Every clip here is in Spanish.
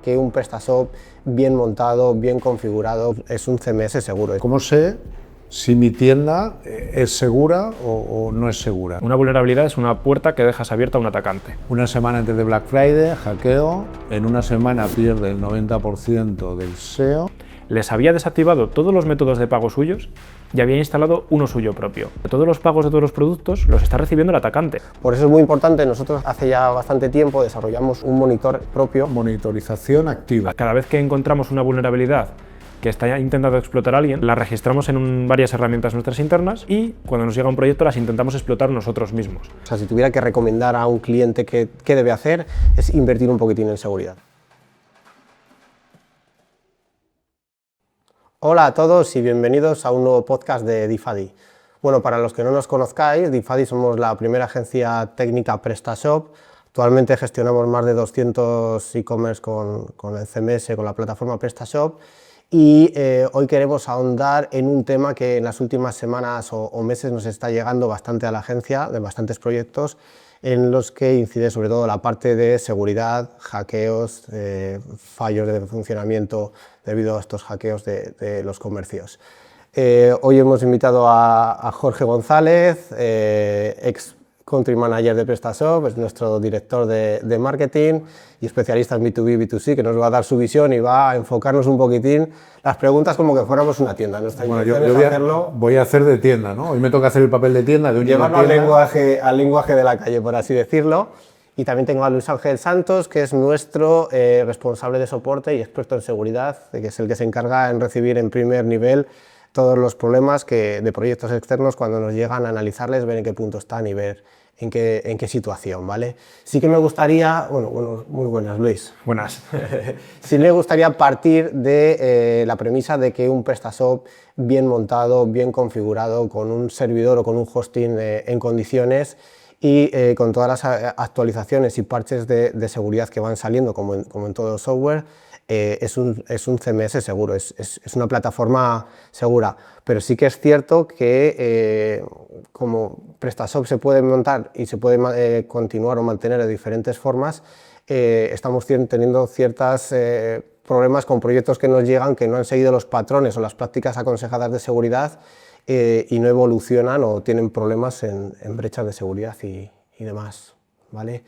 que un PrestaShop bien montado, bien configurado, es un CMS seguro. ¿Cómo sé si mi tienda es segura o no es segura? Una vulnerabilidad es una puerta que dejas abierta a un atacante. Una semana antes de Black Friday, hackeo, en una semana pierde el 90% del SEO. Les había desactivado todos los métodos de pago suyos y había instalado uno suyo propio. Todos los pagos de todos los productos los está recibiendo el atacante. Por eso es muy importante, nosotros hace ya bastante tiempo desarrollamos un monitor propio. Monitorización activa. Cada vez que encontramos una vulnerabilidad que está intentando explotar a alguien, la registramos en varias herramientas nuestras internas y cuando nos llega un proyecto las intentamos explotar nosotros mismos. O sea, si tuviera que recomendar a un cliente qué debe hacer, es invertir un poquitín en seguridad. Hola a todos y bienvenidos a un nuevo podcast de Difadi. Bueno, para los que no nos conozcáis, Difadi somos la primera agencia técnica PrestaShop. Actualmente gestionamos más de 200 e-commerce con el CMS, con la plataforma PrestaShop. Y hoy queremos ahondar en un tema que en las últimas semanas o meses nos está llegando bastante a la agencia, de bastantes proyectos, en los que incide sobre todo la parte de seguridad, hackeos, fallos de funcionamiento debido a estos hackeos de los comercios. Hoy hemos invitado a Jorge González, ex Country Manager de PrestaShop, es nuestro director de marketing y especialista en B2B, B2C, que nos va a dar su visión y va a enfocarnos un poquitín las preguntas como que fuéramos una tienda. Bueno, yo voy a hacer de tienda, ¿no? Hoy me toca hacer el papel de tienda, de llevarlo al lenguaje de la calle, por así decirlo. Y también tengo a Luis Ángel Santos, que es nuestro responsable de soporte y experto en seguridad, que es el que se encarga en recibir en primer nivel todos los problemas de proyectos externos cuando nos llegan a analizarles, ver en qué punto están y ver en qué situación, ¿vale? Sí que me gustaría, bueno, muy buenas, Luis. Buenas. Sí me gustaría partir de la premisa de que un PrestaShop bien montado, bien configurado, con un servidor o con un hosting en condiciones y con todas las actualizaciones y parches de seguridad que van saliendo, como en todo software, es un CMS seguro, es una plataforma segura, pero sí que es cierto que como PrestaShop se puede montar y se puede continuar o mantener de diferentes formas, estamos teniendo ciertos problemas con proyectos que nos llegan que no han seguido los patrones o las prácticas aconsejadas de seguridad y no evolucionan o tienen problemas en brechas de seguridad y demás, ¿vale?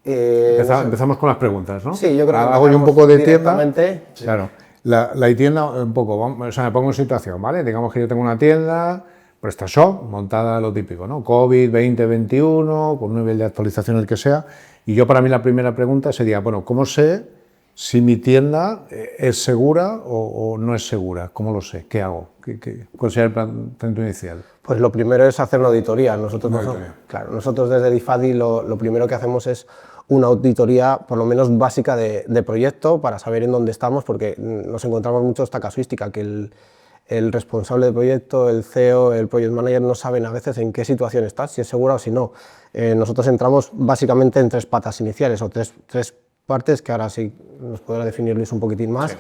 Empezamos con las preguntas, ¿no? Sí, yo creo que hago yo un poco de tienda. Sí. Claro, la tienda un poco, o sea, me pongo en situación, ¿vale? Digamos que yo tengo una tienda, PrestaShop, montada lo típico, ¿no? COVID 2021, con un nivel de actualización el que sea, y yo para mí la primera pregunta sería, bueno, ¿cómo sé si mi tienda es segura o no es segura? ¿Cómo lo sé? ¿Qué hago? ¿Cuál sería el planteamiento inicial? Pues lo primero es hacer una auditoría. Nosotros desde Difadi lo primero que hacemos es una auditoría por lo menos básica de proyecto para saber en dónde estamos, porque nos encontramos mucho esta casuística, que el responsable de proyecto, el CEO, el project manager no saben a veces en qué situación estás, si es segura o si no. Nosotros entramos básicamente en tres patas iniciales o tres partes que ahora sí nos podrá definir Luis un poquitín más. Sí.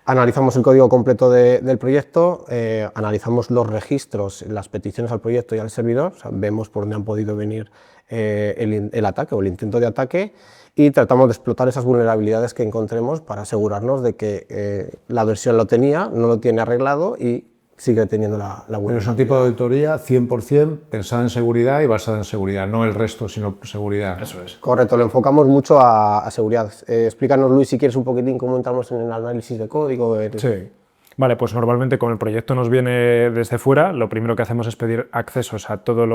Analizamos el código completo del proyecto, analizamos los registros, las peticiones al proyecto y al servidor, o sea, vemos por dónde han podido venir el ataque o el intento de ataque y tratamos de explotar esas vulnerabilidades que encontremos para asegurarnos de que la versión lo tenía, no lo tiene arreglado y sigue teniendo la vulnerabilidad. Pero es un tipo de auditoría 100% pensada en seguridad y basada en seguridad, no el resto, sino seguridad. Eso es. Correcto, lo enfocamos mucho a seguridad. Explícanos, Luis, si quieres un poquitín cómo entramos en el análisis de código. Sí. Vale, pues normalmente como el proyecto nos viene desde fuera, lo primero que hacemos es pedir accesos a todo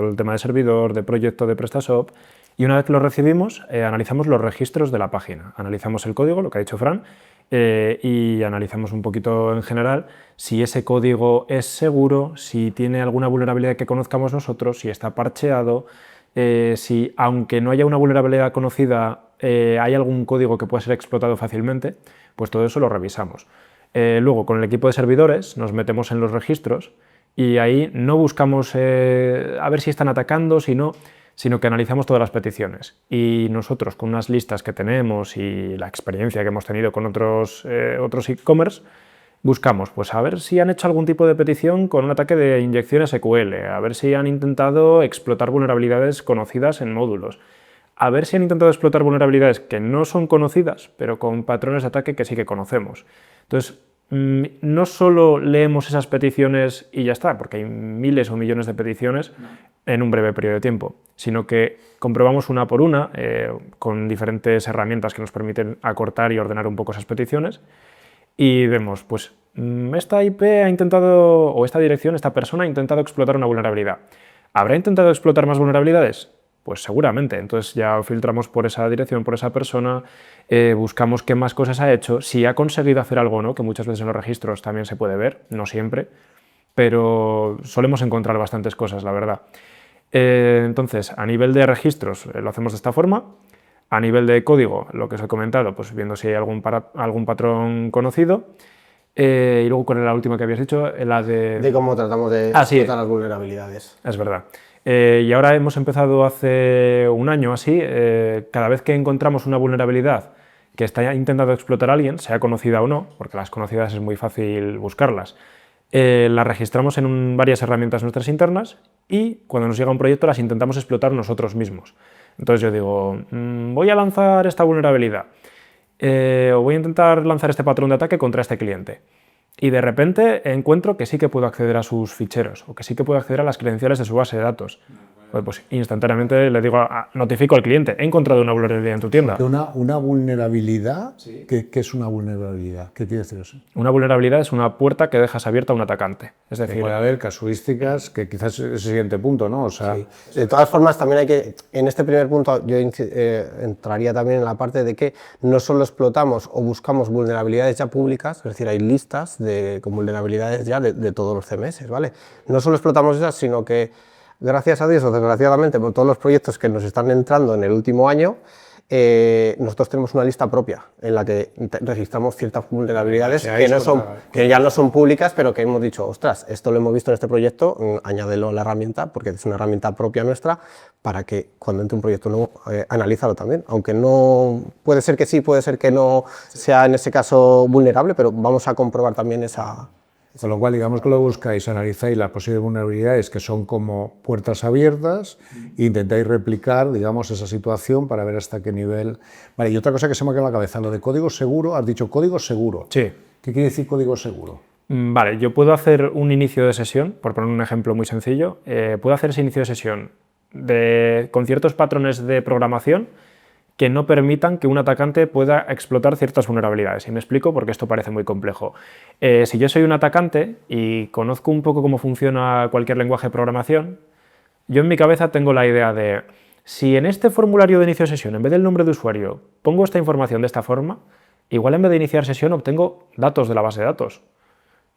el tema de servidor, de proyecto, de PrestaShop, y una vez que lo recibimos, analizamos los registros de la página. Analizamos el código, lo que ha dicho Fran, y analizamos un poquito en general si ese código es seguro, si tiene alguna vulnerabilidad que conozcamos nosotros, si está parcheado, si aunque no haya una vulnerabilidad conocida, hay algún código que pueda ser explotado fácilmente, pues todo eso lo revisamos. Luego con el equipo de servidores nos metemos en los registros y ahí no buscamos a ver si están atacando, sino que analizamos todas las peticiones y nosotros con unas listas que tenemos y la experiencia que hemos tenido con otros e-commerce buscamos pues a ver si han hecho algún tipo de petición con un ataque de inyección SQL, a ver si han intentado explotar vulnerabilidades conocidas en módulos, a ver si han intentado explotar vulnerabilidades que no son conocidas, pero con patrones de ataque que sí que conocemos. Entonces, no solo leemos esas peticiones y ya está, porque hay miles o millones de peticiones en un breve periodo de tiempo, sino que comprobamos una por una con diferentes herramientas que nos permiten acortar y ordenar un poco esas peticiones y vemos, pues esta IP ha intentado, o esta dirección, esta persona ha intentado explotar una vulnerabilidad. ¿Habrá intentado explotar más vulnerabilidades? Pues seguramente. Entonces ya filtramos por esa dirección, por esa persona, buscamos qué más cosas ha hecho, si ha conseguido hacer algo o no, que muchas veces en los registros también se puede ver, no siempre, pero solemos encontrar bastantes cosas, la verdad. Entonces, a nivel de registros lo hacemos de esta forma. A nivel de código, lo que os he comentado, pues viendo si hay algún patrón conocido. Y luego con la última que habías dicho, la de cómo tratamos de explotar las vulnerabilidades. Es verdad. Y ahora hemos empezado hace un año así, cada vez que encontramos una vulnerabilidad que está intentando explotar a alguien, sea conocida o no, porque las conocidas es muy fácil buscarlas, las registramos en varias herramientas nuestras internas y cuando nos llega un proyecto las intentamos explotar nosotros mismos. Entonces yo digo, voy a lanzar esta vulnerabilidad o voy a intentar lanzar este patrón de ataque contra este cliente. Y de repente encuentro que sí que puedo acceder a sus ficheros o que sí que puedo acceder a las credenciales de su base de datos. Pues instantáneamente le digo, notifico al cliente, he encontrado una vulnerabilidad en tu tienda. Una vulnerabilidad, sí. ¿Qué es una vulnerabilidad? ¿Qué quiere decir eso? Una vulnerabilidad es una puerta que dejas abierta a un atacante. Es decir, puede haber casuísticas, que quizás es el siguiente punto, ¿no? O sea, sí. De todas formas, también hay que, en este primer punto, yo entraría también en la parte de que no solo explotamos o buscamos vulnerabilidades ya públicas, es decir, hay listas con vulnerabilidades ya de todos los CMS, ¿vale? No solo explotamos esas, sino que gracias a Dios o desgraciadamente por todos los proyectos que nos están entrando en el último año, nosotros tenemos una lista propia en la que registramos ciertas vulnerabilidades que ya no son públicas, pero que hemos dicho, ostras, esto lo hemos visto en este proyecto, añádelo a la herramienta, porque es una herramienta propia nuestra, para que cuando entre un proyecto nuevo, analízalo también, aunque no, puede ser que sí, puede ser que no sea en ese caso vulnerable, pero vamos a comprobar también esa... Con lo cual, digamos que lo buscáis, analizáis las posibles vulnerabilidades que son como puertas abiertas e intentáis replicar, digamos, esa situación para ver hasta qué nivel... Vale, y otra cosa que se me ha quedado en la cabeza, lo de código seguro, has dicho código seguro. Sí. ¿Qué quiere decir código seguro? Vale, yo puedo hacer un inicio de sesión, por poner un ejemplo muy sencillo, puedo hacer ese inicio de sesión con ciertos patrones de programación que no permitan que un atacante pueda explotar ciertas vulnerabilidades. Y me explico porque esto parece muy complejo. Si yo soy un atacante y conozco un poco cómo funciona cualquier lenguaje de programación, yo en mi cabeza tengo la idea de, si en este formulario de inicio de sesión, en vez del nombre de usuario, pongo esta información de esta forma, igual en vez de iniciar sesión obtengo datos de la base de datos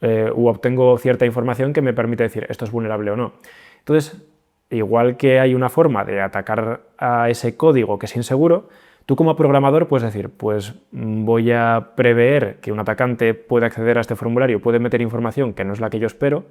u obtengo cierta información que me permite decir esto es vulnerable o no. Entonces, igual que hay una forma de atacar a ese código que es inseguro, tú como programador puedes decir, pues voy a prever que un atacante puede acceder a este formulario, puede meter información que no es la que yo espero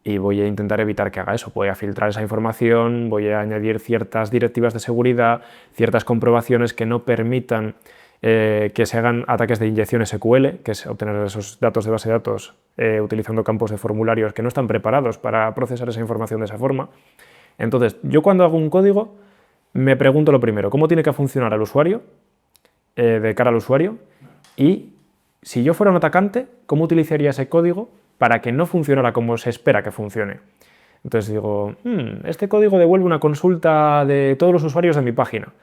y voy a intentar evitar que haga eso. Voy a filtrar esa información, voy a añadir ciertas directivas de seguridad, ciertas comprobaciones que no permitan que se hagan ataques de inyección SQL, que es obtener esos datos de base de datos utilizando campos de formularios que no están preparados para procesar esa información de esa forma. Entonces, yo cuando hago un código me pregunto lo primero, ¿cómo tiene que funcionar al usuario, de cara al usuario? Y si yo fuera un atacante, ¿cómo utilizaría ese código para que no funcionara como se espera que funcione? Entonces digo, este código devuelve una consulta de todos los usuarios de mi página,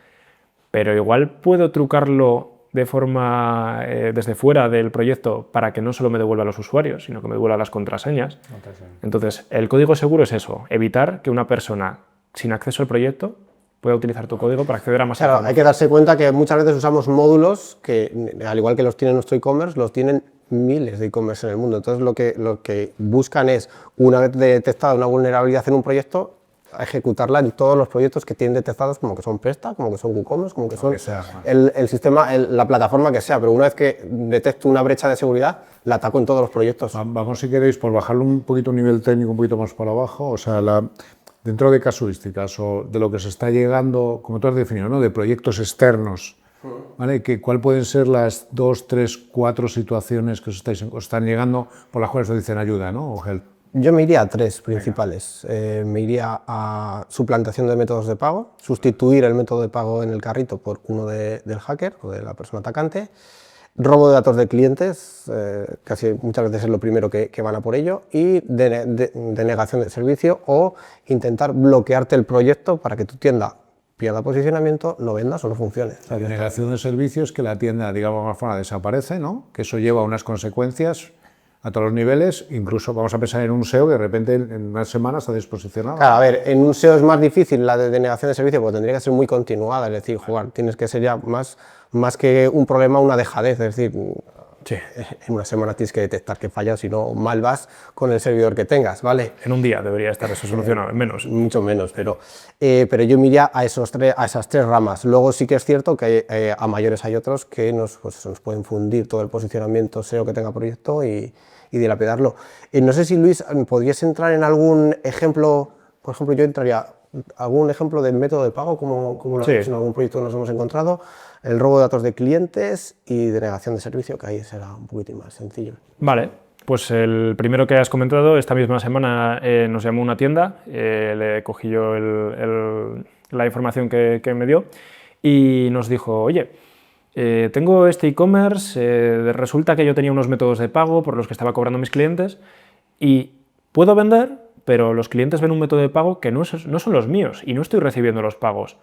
pero igual puedo trucarlo de forma desde fuera del proyecto para que no solo me devuelva a los usuarios, sino que me devuelva las contraseñas. Entonces, el código seguro es eso, evitar que una persona sin acceso al proyecto pueda utilizar tu código para acceder a más información. Hay que darse cuenta que muchas veces usamos módulos que, al igual que los tiene nuestro e-commerce, los tienen miles de e-commerce en el mundo. Entonces, lo que buscan es, una vez detectada una vulnerabilidad en un proyecto, ejecutarla en todos los proyectos que tienen detectados, como que son Presta, como que son WooCommerce, como que son el sistema, la plataforma que sea, pero una vez que detecto una brecha de seguridad, la ataco en todos los proyectos. Vamos, si queréis, por bajarlo un poquito a nivel técnico, un poquito más para abajo, o sea, dentro de casuísticas o de lo que se está llegando, como tú has definido, ¿no? De proyectos externos, ¿vale? ¿Cuál pueden ser las 2, 3, 4 situaciones que os están llegando por las cuales os dicen ayuda, ¿no? O help? Yo me iría a tres principales. Me iría a suplantación de métodos de pago, sustituir el método de pago en el carrito por uno del hacker o de la persona atacante. Robo de datos de clientes, casi muchas veces es lo primero que van a por ello, y denegación de servicio o intentar bloquearte el proyecto para que tu tienda pierda posicionamiento, no vendas o no funcione. La denegación de servicios, que la tienda, digamos, de alguna forma desaparece, ¿no? Que eso lleva a unas consecuencias a todos los niveles, incluso vamos a pensar en un SEO que de repente en unas semanas está desposicionado. Claro, a ver, en un SEO es más difícil la de denegación de servicio porque tendría que ser muy continuada, es decir, tienes que ser ya más que un problema, una dejadez, es decir, sí, en una semana tienes que detectar que falla, si no mal vas con el servidor que tengas, ¿vale? En un día debería estar eso solucionado, en menos. Mucho menos, pero yo me iría a esas tres ramas. Luego sí que es cierto que a mayores hay otros que nos pueden fundir todo el posicionamiento SEO que tenga proyecto y dilapidarlo. No sé si, Luis, podrías entrar en algún ejemplo, por ejemplo, yo entraría algún ejemplo del método de pago, como lo hacemos en algún proyecto que nos hemos encontrado, el robo de datos de clientes y denegación de servicio, que ahí será un poquitín más sencillo. Vale, pues el primero que has comentado, esta misma semana nos llamó una tienda, le cogí yo la información que me dio y nos dijo, oye, tengo este e-commerce, resulta que yo tenía unos métodos de pago por los que estaba cobrando mis clientes y puedo vender, pero los clientes ven un método de pago que no son los míos y no estoy recibiendo los pagos.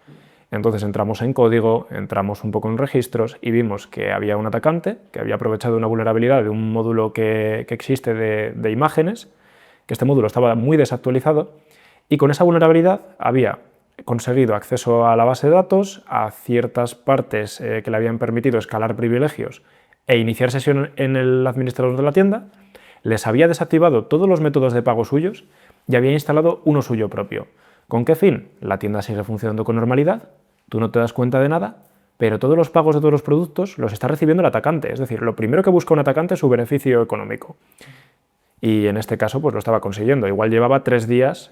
Entonces entramos en código, entramos un poco en registros y vimos que había un atacante que había aprovechado una vulnerabilidad de un módulo que existe de imágenes, que este módulo estaba muy desactualizado y con esa vulnerabilidad había conseguido acceso a la base de datos, a ciertas partes que le habían permitido escalar privilegios e iniciar sesión en el administrador de la tienda, les había desactivado todos los métodos de pago suyos y había instalado uno suyo propio. ¿Con qué fin? La tienda sigue funcionando con normalidad, tú no te das cuenta de nada, pero todos los pagos de todos los productos los está recibiendo el atacante. Es decir, lo primero que busca un atacante es su beneficio económico. Y en este caso pues lo estaba consiguiendo. Igual llevaba 3 días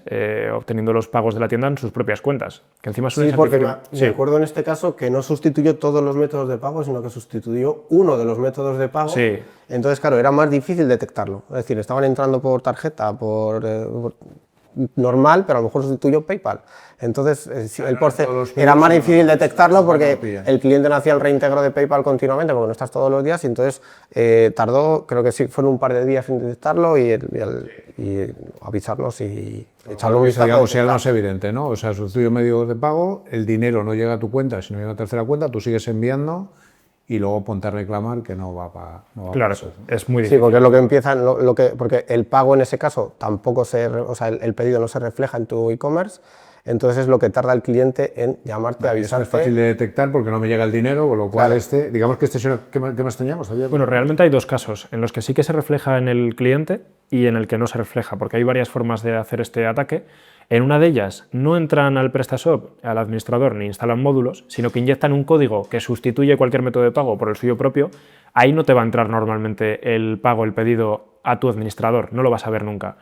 obteniendo los pagos de la tienda en sus propias cuentas. Que encima sí, porque me acuerdo en este caso que no sustituyó todos los métodos de pago, sino que sustituyó uno de los métodos de pago. Sí. Entonces, claro, era más difícil detectarlo. Es decir, estaban entrando por tarjeta, normal, pero a lo mejor sustituyó PayPal. Entonces, era más difícil detectarlo porque el cliente no hacía el reintegro de PayPal continuamente porque no estás todos los días y entonces tardó, creo que sí, fueron un par de días en detectarlo y avisarnos y echarlo un vistazo. Digamos, era más evidente, ¿no? O sea, sustituye medios de pago, el dinero no llega a tu cuenta, sino llega a una tercera cuenta, tú sigues enviando y luego ponte a reclamar que no va para... claro, es muy difícil. Sí, porque es lo que empieza, porque el pago en ese caso tampoco o sea, el pedido no se refleja en tu e-commerce, entonces es lo que tarda el cliente en llamarte, avisarte. Es fácil de detectar porque no me llega el dinero, con lo cual claro. digamos que ¿qué más teníamos? Bueno, realmente hay dos casos, en los que sí que se refleja en el cliente y en el que no se refleja, porque hay varias formas de hacer este ataque. En una de ellas no entran al PrestaShop, al administrador, ni instalan módulos, sino que inyectan un código que sustituye cualquier método de pago por el suyo propio. Ahí no te va a entrar normalmente el pago, el pedido a tu administrador, no lo vas a ver nunca.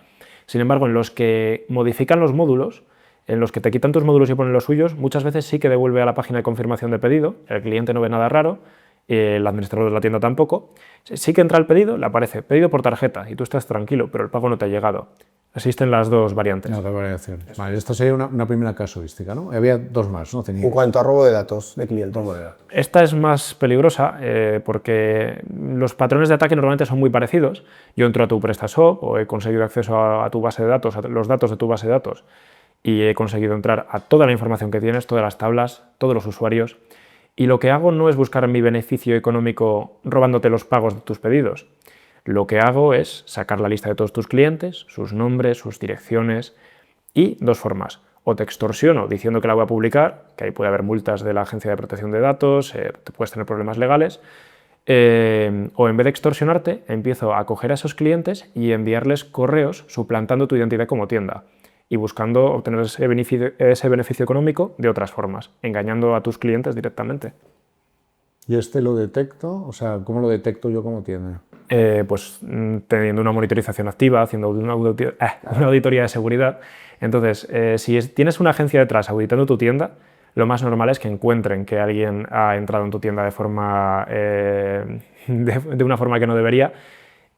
Sin embargo, en los que modifican los módulos, en los que te quitan tus módulos y ponen los suyos, muchas veces sí que devuelve a la página de confirmación de pedido, el cliente no ve nada raro, el administrador de la tienda tampoco. Sí que entra el pedido, le aparece pedido por tarjeta y tú estás tranquilo, pero el pago no te ha llegado. Existen las dos variantes. Las dos variaciones. Vale, esta sería una primera casuística, ¿no? Había dos más, ¿no? En cuanto a robo de datos de clientes. Esta es más peligrosa porque los patrones de ataque normalmente son muy parecidos. Yo entro a tu PrestaShop o he conseguido acceso a tu base de datos, a los datos de tu base de datos, y he conseguido entrar a toda la información que tienes, todas las tablas, todos los usuarios, y lo que hago no es buscar mi beneficio económico robándote los pagos de tus pedidos. Lo que hago es sacar la lista de todos tus clientes, sus nombres, sus direcciones, y dos formas. O te extorsiono diciendo que la voy a publicar, que ahí puede haber multas de la Agencia de Protección de Datos, te puedes tener problemas legales, o en vez de extorsionarte, empiezo a coger a esos clientes y enviarles correos suplantando tu identidad como tienda y buscando obtener ese beneficio económico de otras formas, engañando a tus clientes directamente. ¿Y este lo detecto? O sea, ¿cómo lo detecto yo como tienda? Pues teniendo una monitorización activa, haciendo una auditoría de seguridad. Entonces, si tienes una agencia detrás auditando tu tienda, lo más normal es que encuentren que alguien ha entrado en tu tienda de una forma que no debería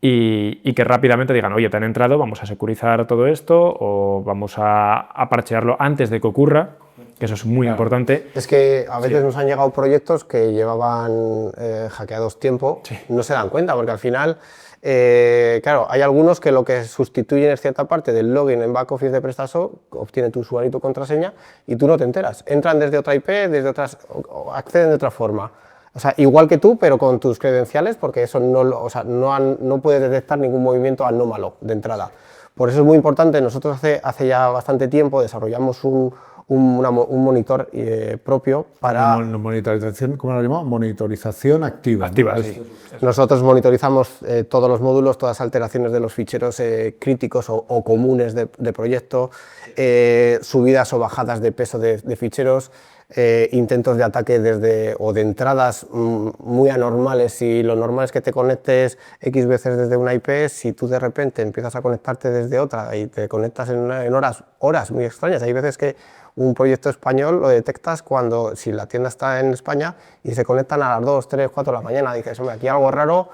y que rápidamente digan, oye, te han entrado, vamos a securizar todo esto o vamos a parchearlo antes de que ocurra, que eso es muy importante. Es que a veces nos han llegado proyectos que llevaban hackeados tiempo, no se dan cuenta, porque al final, claro, hay algunos que lo que sustituyen es cierta parte del login en back office de PrestaShop, obtiene tu usuario y tu contraseña y tú no te enteras. Entran desde otra IP, desde otras, o acceden de otra forma. O sea, igual que tú, pero con tus credenciales, porque eso no puede detectar ningún movimiento anómalo de entrada. Por eso es muy importante, nosotros hace ya bastante tiempo desarrollamos un monitor propio para... Monitorización, ¿cómo lo llamamos? Monitorización activa. Activa, sí. Nosotros monitorizamos todos los módulos, todas las alteraciones de los ficheros críticos o comunes de proyecto, subidas o bajadas de peso de ficheros, intentos de ataque o de entradas muy anormales. Y lo normal es que te conectes X veces desde una IP, si tú de repente empiezas a conectarte desde otra y te conectas en horas muy extrañas. Hay veces que un proyecto español lo detectas si la tienda está en España y se conectan a las 2, 3, 4 de la mañana. Dices, hombre, aquí algo raro,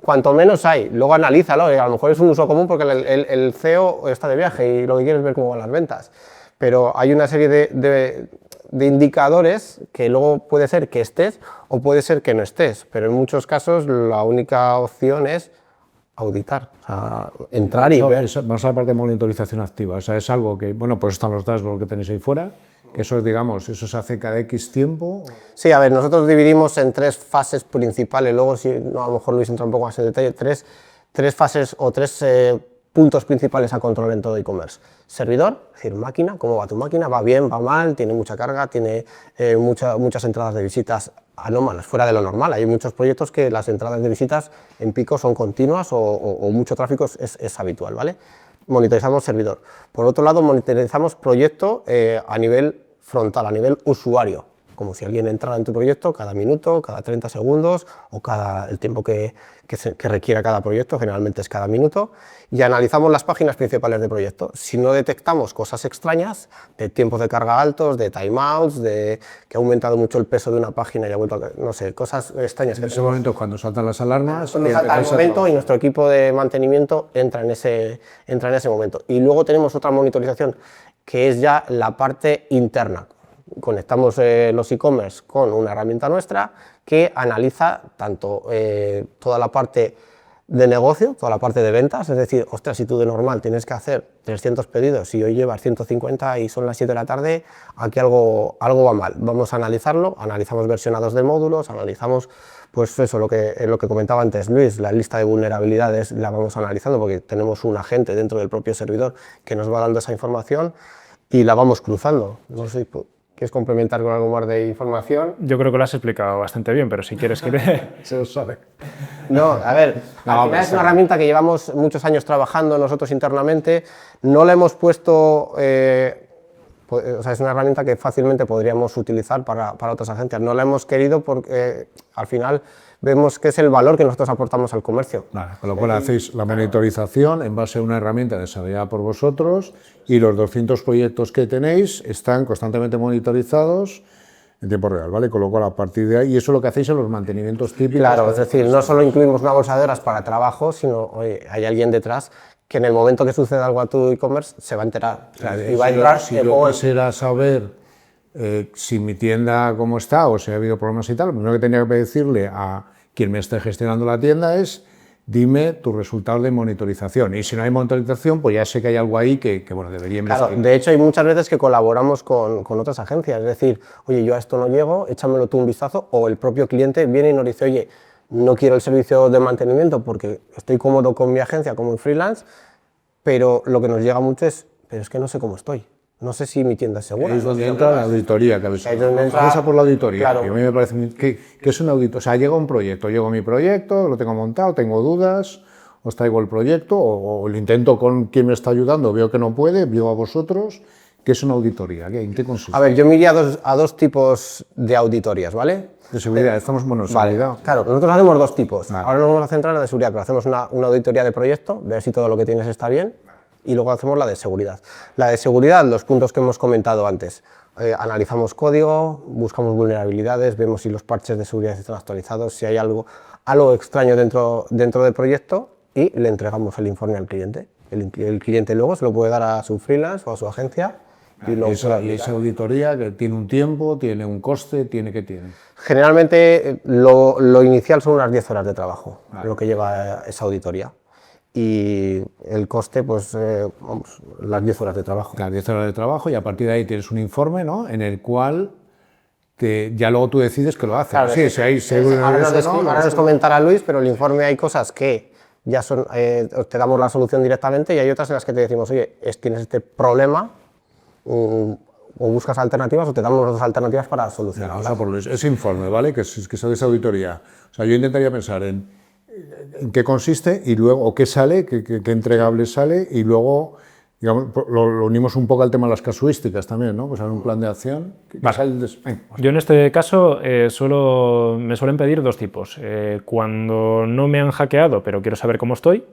cuanto menos hay. Luego analízalo, a lo mejor es un uso común porque el CEO está de viaje y lo que quiere es ver cómo van las ventas. Pero hay una serie de indicadores que luego puede ser que estés o puede ser que no estés, pero en muchos casos la única opción es auditar, o sea, entrar y ver. Vamos a la parte de monitorización activa, o sea, es algo que, bueno, pues están los dashboards que tenéis ahí fuera, que eso, digamos, eso se hace cada X tiempo. Sí, a ver, nosotros dividimos en 3 fases principales, luego si no, a lo mejor Luis entra un poco más en detalle, tres fases o 3 puntos principales a control en todo e-commerce. Servidor, es decir, máquina, cómo va tu máquina, va bien, va mal, tiene mucha carga, tiene muchas entradas de visitas anómalas, fuera de lo normal. Hay muchos proyectos que las entradas de visitas en pico son continuas o mucho tráfico es habitual, ¿vale? Monitorizamos servidor. Por otro lado, monitorizamos proyecto a nivel frontal, a nivel usuario, como si alguien entrara en tu proyecto cada minuto, cada 30 segundos o el tiempo que requiera cada proyecto, generalmente es cada minuto, y analizamos las páginas principales de proyecto. Si no detectamos cosas extrañas, de tiempos de carga altos, de timeouts, de que ha aumentado mucho el peso de una página y ha vuelto a, no sé, cosas extrañas. En ese momento, cuando saltan las alarmas... Cuando salta el momento y nuestro equipo de mantenimiento entra en ese momento. Y luego tenemos otra monitorización, que es ya la parte interna. Conectamos los e-commerce con una herramienta nuestra que analiza tanto toda la parte de negocio, toda la parte de ventas, es decir, ostras, si tú de normal tienes que hacer 300 pedidos y hoy llevas 150 y son las 7 de la tarde, aquí algo va mal. Vamos a analizarlo, analizamos versionados de módulos, analizamos pues eso, lo que comentaba antes Luis, la lista de vulnerabilidades la vamos analizando porque tenemos un agente dentro del propio servidor que nos va dando esa información y la vamos cruzando. No sé, ¿quieres complementar con algo más de información? Yo creo que lo has explicado bastante bien, pero si quieres que... Se lo sabe. No, a ver, al final es una herramienta que llevamos muchos años trabajando nosotros internamente, no la hemos puesto, o sea, es una herramienta que fácilmente podríamos utilizar para otras agencias, no la hemos querido porque al final vemos que es el valor que nosotros aportamos al comercio. Vale, con lo cual hacéis la monitorización en base a una herramienta desarrollada por vosotros y los 200 proyectos que tenéis están constantemente monitorizados en tiempo real, ¿vale? Con lo cual, a partir de ahí, y eso es lo que hacéis en los mantenimientos típicos. Claro, es decir, no solo incluimos una bolsa de horas para trabajo, sino oye, hay alguien detrás que en el momento que suceda algo a tu e-commerce se va a enterar. O sea, y va a entrar, si yo quisiera saber si mi tienda cómo está o si ha habido problemas y tal, lo primero que tenía que decirle a quien me esté gestionando la tienda es dime tus resultados de monitorización, y si no hay monitorización pues ya sé que hay algo ahí que bueno, debería investigar. Claro, de hecho hay muchas veces que colaboramos con otras agencias, es decir, oye, yo a esto no llego, échamelo tú un vistazo, o el propio cliente viene y nos dice, oye, no quiero el servicio de mantenimiento porque estoy cómodo con mi agencia como en freelance, pero lo que nos llega mucho es, pero es que no sé cómo estoy. No sé si mi tienda es segura. Es donde entra la auditoría, que a veces vamos a por la auditoría. Claro. Y a mí me parece que es una auditoría. O sea, llega un proyecto, llego mi proyecto, lo tengo montado, tengo dudas, os traigo el proyecto o lo intento con quien me está ayudando, veo que no puede, veo a vosotros. ¿Qué es una auditoría? ¿En qué consiste? A ver, yo me iría a dos tipos de auditorías, ¿vale? De seguridad, estamos bueno, seguridad. Vale, claro, nosotros hacemos dos tipos. Vale. Ahora nos vamos a centrar en la de seguridad, pero hacemos una auditoría de proyecto, ver si todo lo que tienes está bien, y luego hacemos la de seguridad. La de seguridad, los puntos que hemos comentado antes. Analizamos código, buscamos vulnerabilidades, vemos si los parches de seguridad están actualizados, si hay algo extraño dentro del proyecto, y le entregamos el informe al cliente. El cliente luego se lo puede dar a su freelance o a su agencia. Y esa auditoría que tiene un tiempo, tiene un coste, ¿tiene qué tiene? Generalmente lo inicial son unas 10 horas de trabajo, lo que lleva esa auditoría. Y el coste, pues, vamos, las 10 horas de trabajo. Las 10 horas de trabajo y a partir de ahí tienes un informe, ¿no?, en el cual ya luego tú decides que lo haces. Claro, sí, ahora nos comentará Luis, pero el informe hay cosas que ya son, te damos la solución directamente y hay otras en las que te decimos, oye, tienes este problema, o buscas alternativas o te damos las dos alternativas para solucionarlo. O sea, por ese informe, ¿vale?, que sale esa auditoría. O sea, yo intentaría pensar en qué consiste y luego, o qué sale, qué entregable sale, y luego, digamos, lo unimos un poco al tema de las casuísticas también, ¿no? Pues hay un plan de acción. Yo en este caso me suelen pedir dos tipos. Cuando no me han hackeado pero quiero saber cómo estoy,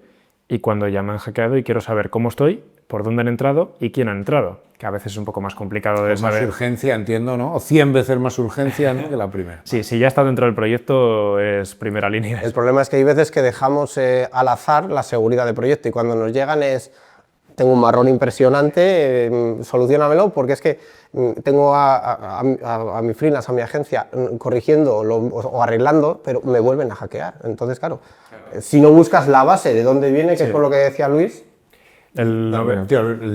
y cuando ya me han hackeado y quiero saber cómo estoy, por dónde han entrado y quién ha entrado, que a veces es un poco más complicado de saber. Más urgencia, entiendo, ¿no? O 100 veces más urgencia, ¿no?, que la primera. Sí, si ya está dentro del proyecto es primera línea. El problema es que hay veces que dejamos al azar la seguridad del proyecto y cuando nos llegan tengo un marrón impresionante, solucionamelo, porque es que tengo a mi freelance, a mi agencia, corrigiendo o arreglando, pero me vuelven a hackear. Entonces, claro, si no buscas la base de dónde viene, que es por lo que decía Luis. El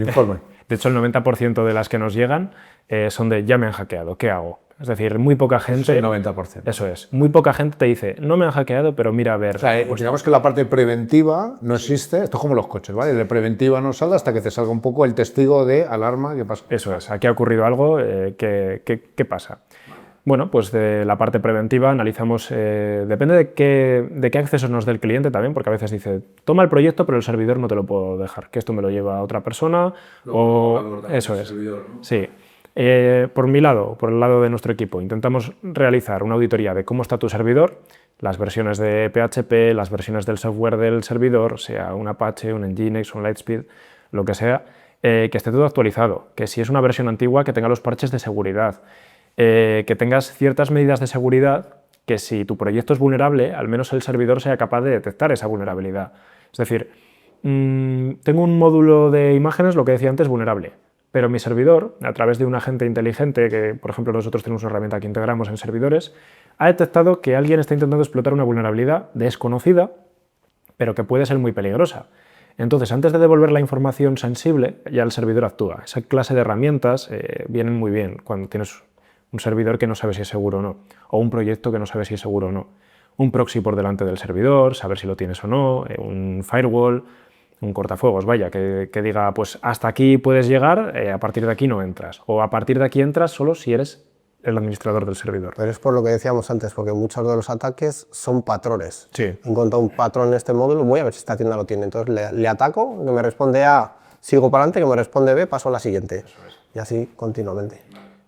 informe. De hecho, el 90% de las que nos llegan son de ya me han hackeado, ¿qué hago? Es decir, muy poca gente... El 90%. Eso es. Muy poca gente te dice, no me han hackeado, pero mira a ver... O sea, pues digamos que la parte preventiva no existe. Esto es como los coches, ¿vale? De preventiva no sale hasta que te salga un poco el testigo de alarma que pasa. Eso es. Aquí ha ocurrido algo, ¿qué pasa? Bueno, pues de la parte preventiva analizamos... depende de qué accesos nos dé el cliente también, porque a veces dice, toma el proyecto, pero el servidor no te lo puedo dejar, que esto me lo lleva otra persona, eso es. Servidor, ¿no? Sí. Por mi lado, por el lado de nuestro equipo, intentamos realizar una auditoría de cómo está tu servidor, las versiones de PHP, las versiones del software del servidor, sea un Apache, un Nginx, un Lightspeed, lo que sea, que esté todo actualizado, que si es una versión antigua que tenga los parches de seguridad, que tengas ciertas medidas de seguridad que si tu proyecto es vulnerable, al menos el servidor sea capaz de detectar esa vulnerabilidad. Es decir, tengo un módulo de imágenes, lo que decía antes, vulnerable. Pero mi servidor, a través de un agente inteligente, que por ejemplo nosotros tenemos una herramienta que integramos en servidores, ha detectado que alguien está intentando explotar una vulnerabilidad desconocida, pero que puede ser muy peligrosa. Entonces, antes de devolver la información sensible, ya el servidor actúa. Esa clase de herramientas vienen muy bien cuando tienes un servidor que no sabe si es seguro o no, o un proyecto que no sabe si es seguro o no. Un proxy por delante del servidor, saber si lo tienes o no, un firewall, un cortafuegos, vaya, que diga, pues hasta aquí puedes llegar, a partir de aquí no entras. O a partir de aquí entras solo si eres el administrador del servidor. Pero es por lo que decíamos antes, porque muchos de los ataques son patrones. Sí. He encontrado un patrón en este módulo, voy a ver si esta tienda lo tiene. Entonces le ataco, que me responde A, sigo para adelante, que me responde B, paso a la siguiente. Y así continuamente.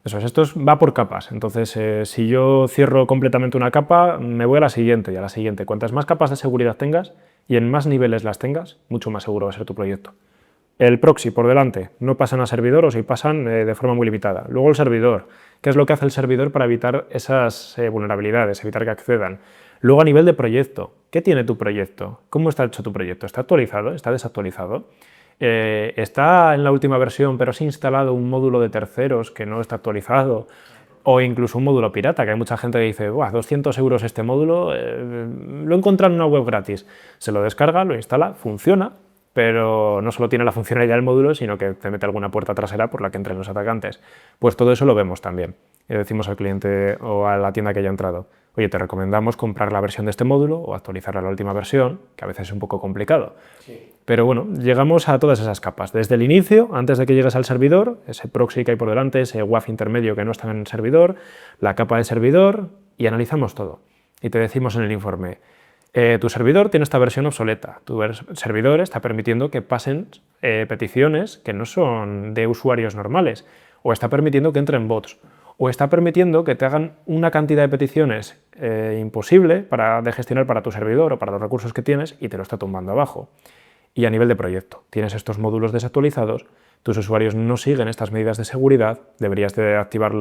Eso es, esto va por capas. Entonces, si yo cierro completamente una capa, me voy a la siguiente y a la siguiente. Cuantas más capas de seguridad tengas y en más niveles las tengas, mucho más seguro va a ser tu proyecto. El proxy por delante, no pasan a servidor o si pasan de forma muy limitada. Luego el servidor, ¿qué es lo que hace el servidor para evitar esas vulnerabilidades, evitar que accedan? Luego a nivel de proyecto, ¿qué tiene tu proyecto? ¿Cómo está hecho tu proyecto? ¿Está actualizado? ¿Está desactualizado? ¿Está en la última versión pero se ha instalado un módulo de terceros que no está actualizado? O incluso un módulo pirata, que hay mucha gente que dice, 200 € este módulo, lo he encontrado en una web gratis. Se lo descarga, lo instala, funciona, pero no solo tiene la funcionalidad del módulo, sino que te mete alguna puerta trasera por la que entren los atacantes. Pues todo eso lo vemos también. Y decimos al cliente o a la tienda que haya entrado, oye, te recomendamos comprar la versión de este módulo o actualizarla a la última versión, que a veces es un poco complicado. Sí. Pero bueno, llegamos a todas esas capas. Desde el inicio, antes de que llegues al servidor, ese proxy que hay por delante, ese WAF intermedio que no está en el servidor, la capa de servidor, y analizamos todo. Y te decimos en el informe, tu servidor tiene esta versión obsoleta, tu servidor está permitiendo que pasen peticiones que no son de usuarios normales, o está permitiendo que entren bots, o está permitiendo que te hagan una cantidad de peticiones imposible de gestionar para tu servidor o para los recursos que tienes y te lo está tumbando abajo. Y a nivel de proyecto, tienes estos módulos desactualizados, tus usuarios no siguen estas medidas de seguridad, deberías de activar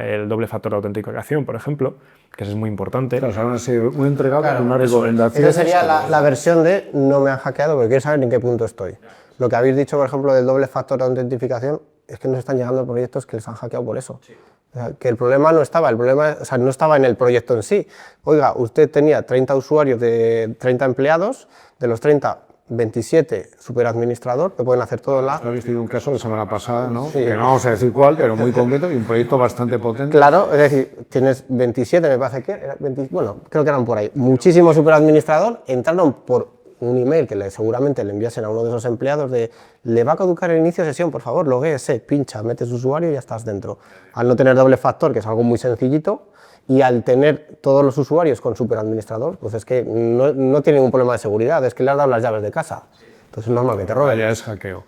el doble factor de autenticación, por ejemplo, que eso es muy importante. Claro, o sea, un entregable con una recomendación. Esa sería la versión de no me han hackeado porque quiero saber en qué punto estoy. Lo que habéis dicho, por ejemplo, del doble factor de autentificación, es que nos están llegando proyectos que les han hackeado por eso. Sí. O sea, que el problema no estaba, no estaba en el proyecto en sí. Oiga, usted tenía 30 usuarios de 30 empleados, de los 30, 27 superadministrador, que pueden hacer todo en la... Habéis tenido un caso la semana pasada, ¿no? Sí. Que no vamos a decir cuál, pero muy concreto y un proyecto bastante potente. Claro, es decir, tienes 27, me parece que era 20, bueno, creo que eran por ahí. Muchísimos superadministrador entraron por un email que seguramente le enviasen a uno de esos empleados de le va a caducar el inicio de sesión, por favor, loguéese, pincha, metes usuario y ya estás dentro. Al no tener doble factor, que es algo muy sencillito, y al tener todos los usuarios con superadministrador, pues es que no tiene ningún problema de seguridad, es que le has dado las llaves de casa. Entonces es normal que te roben. Ya es hackeo.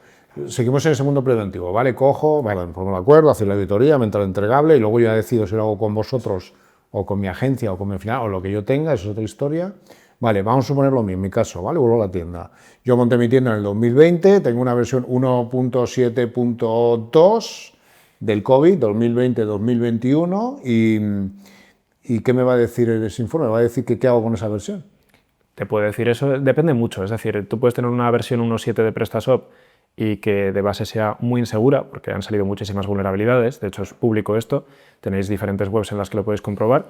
Seguimos en ese mundo preventivo, ¿vale? Cojo, vale, me pongo de acuerdo, hacer la auditoría, me entra el entregable y luego ya decido si lo hago con vosotros o con mi agencia o con mi final o lo que yo tenga, eso es otra historia. Vale, vamos a suponer lo mismo, en mi caso, ¿vale? Vuelvo a la tienda. Yo monté mi tienda en el 2020, tengo una versión 1.7.2 del COVID, 2020-2021, ¿y qué me va a decir ese informe? ¿Me va a decir qué hago con esa versión? Te puede decir eso, depende mucho, es decir, tú puedes tener una versión 1.7 de PrestaShop y que de base sea muy insegura, porque han salido muchísimas vulnerabilidades, de hecho es público esto, tenéis diferentes webs en las que lo podéis comprobar,